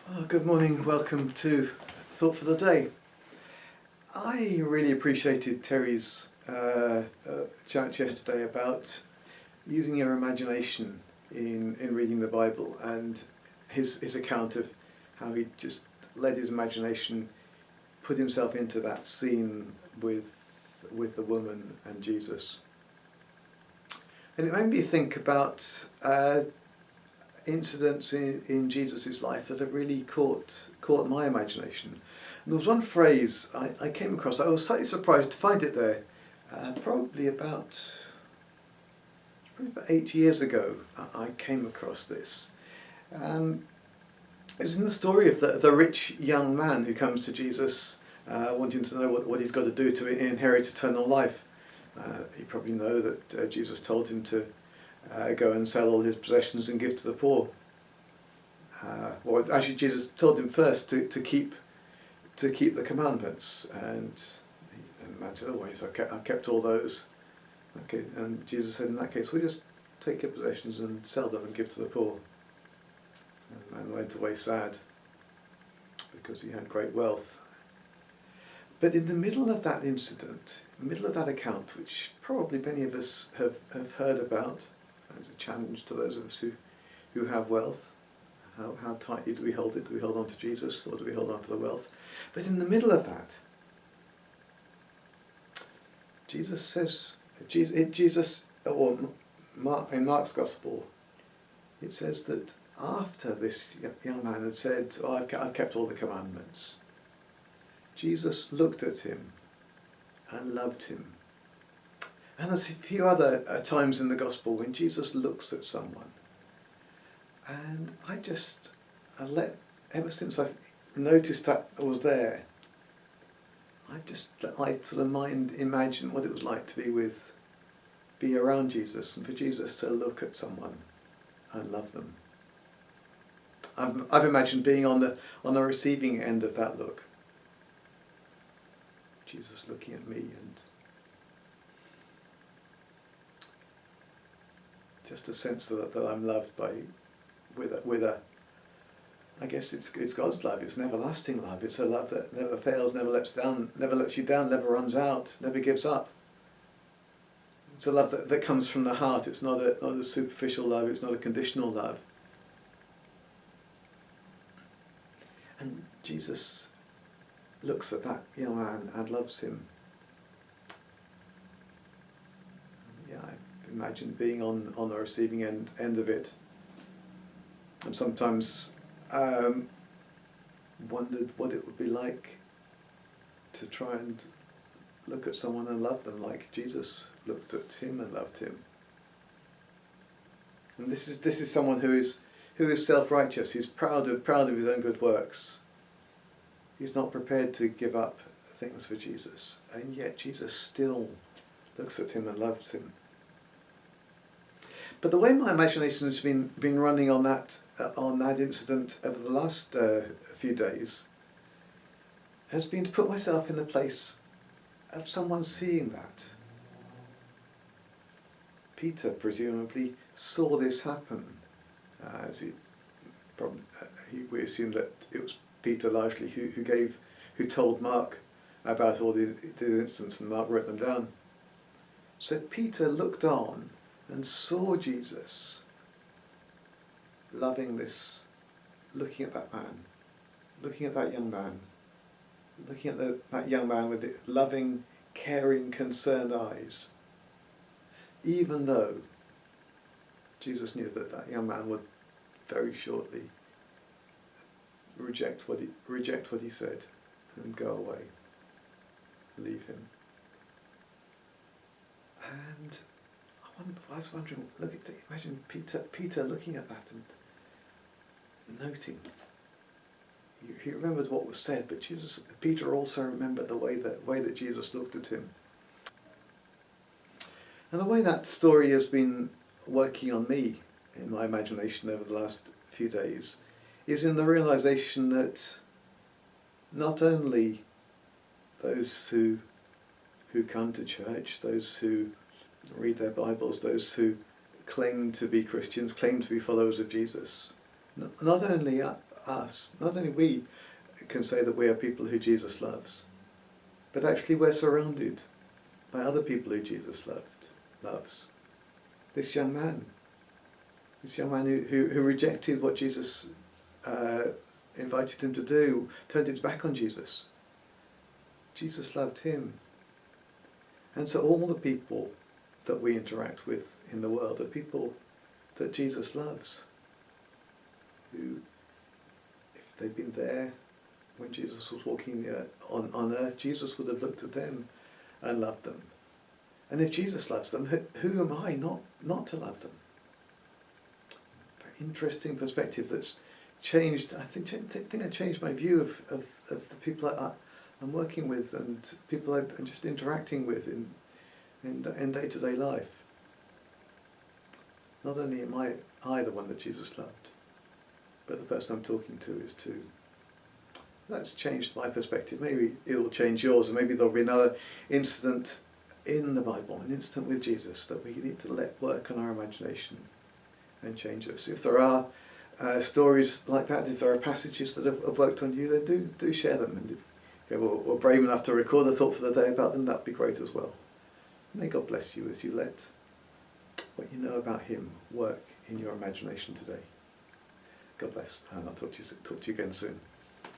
Oh, good morning, welcome to Thought for the Day. I really appreciated Terry's chat yesterday about using your imagination in reading the Bible, and his account of how he just let his imagination put himself into that scene with the woman and Jesus. And it made me think about incidents in Jesus' life that have really caught my imagination. And there was one phrase I came across. I was slightly surprised to find it there. Probably about 8 years ago, I came across this. It's in the story of the rich young man who comes to Jesus, wanting to know what he's got to do to inherit eternal life. You probably know that Jesus told him to go and sell all his possessions and give to the poor. Well, actually, Jesus told him first to keep the commandments, and the man said, "Oh, yes, I've kept all those." Okay, and Jesus said, "In that case, we'll just take your possessions and sell them and give to the poor." And the man went away sad because he had great wealth. But in the middle of that incident, in the middle of that account, which probably many of us have heard about, as a challenge to those of us who have wealth, how tightly do we hold it? Do we hold on to Jesus, or do we hold on to the wealth? But in the middle of that, Jesus says, or in Mark's Gospel, it says that after this young man had said, "Oh, I've kept all the commandments," Jesus looked at him and loved him. And there's a few other times in the Gospel when Jesus looks at someone, and ever since I've noticed that was there, I've just let my sort of mind imagine what it was like to be around Jesus, and for Jesus to look at someone and love them. I've imagined being on the receiving end of that look. Jesus looking at me, and just a sense that I'm loved with a I guess it's God's love. It's an everlasting love. It's a love that never fails, never lets you down, never runs out, never gives up. It's a love that comes from the heart. It's not a superficial love. It's not a conditional love. And Jesus looks at that young man and loves him. Yeah, I imagine being on the receiving end of it. And sometimes wondered what it would be like to try and look at someone and love them like Jesus looked at him and loved him. And this is someone who is self-righteous. He's proud of his own good works. He's not prepared to give up things for Jesus, and yet Jesus still looks at him and loves him. But the way my imagination has been running on that incident over the last few days has been to put myself in the place of someone seeing that. Peter presumably saw this happen, as we assume that it was Peter largely who told Mark about all the incidents, and Mark wrote them down. So Peter looked on and saw Jesus looking at that man, looking at that young man, looking at that young man with the loving, caring, concerned eyes, even though Jesus knew that young man would very shortly reject what he said and go away, leave him. And I was wondering, imagine Peter looking at that and noting. He remembered what was said, but Peter also remembered the way that Jesus looked at him. And the way that story has been working on me in my imagination over the last few days is in the realization that not only those who come to church, those who read their Bibles, those who claim to be Christians, claim to be followers of Jesus, not only us, not only we can say that we are people who Jesus loves, but actually we're surrounded by other people who Jesus loves. This young man who rejected what Jesus invited him to do, turned his back on Jesus. Jesus loved him. And so all the people that we interact with in the world are people that Jesus loves, who, if they'd been there when Jesus was walking on earth, Jesus would have looked at them and loved them. And if Jesus loves them, who am I not to love them? Very interesting perspective that's changed. I think I changed my view of the people I'm working with and people I'm just interacting with in day-to-day life. Not only am I the one that Jesus loved, but the person I'm talking to is too. That's changed my perspective. Maybe it'll change yours, or maybe there'll be another incident in the Bible, an incident with Jesus that we need to let work on our imagination and change us. If there are stories like that, if there are passages that have worked on you, then do share them. And if you're brave enough to record a thought for the day about them, that'd be great as well. May God bless you as you let what you know about him work in your imagination today. God bless, and I'll talk to you again soon.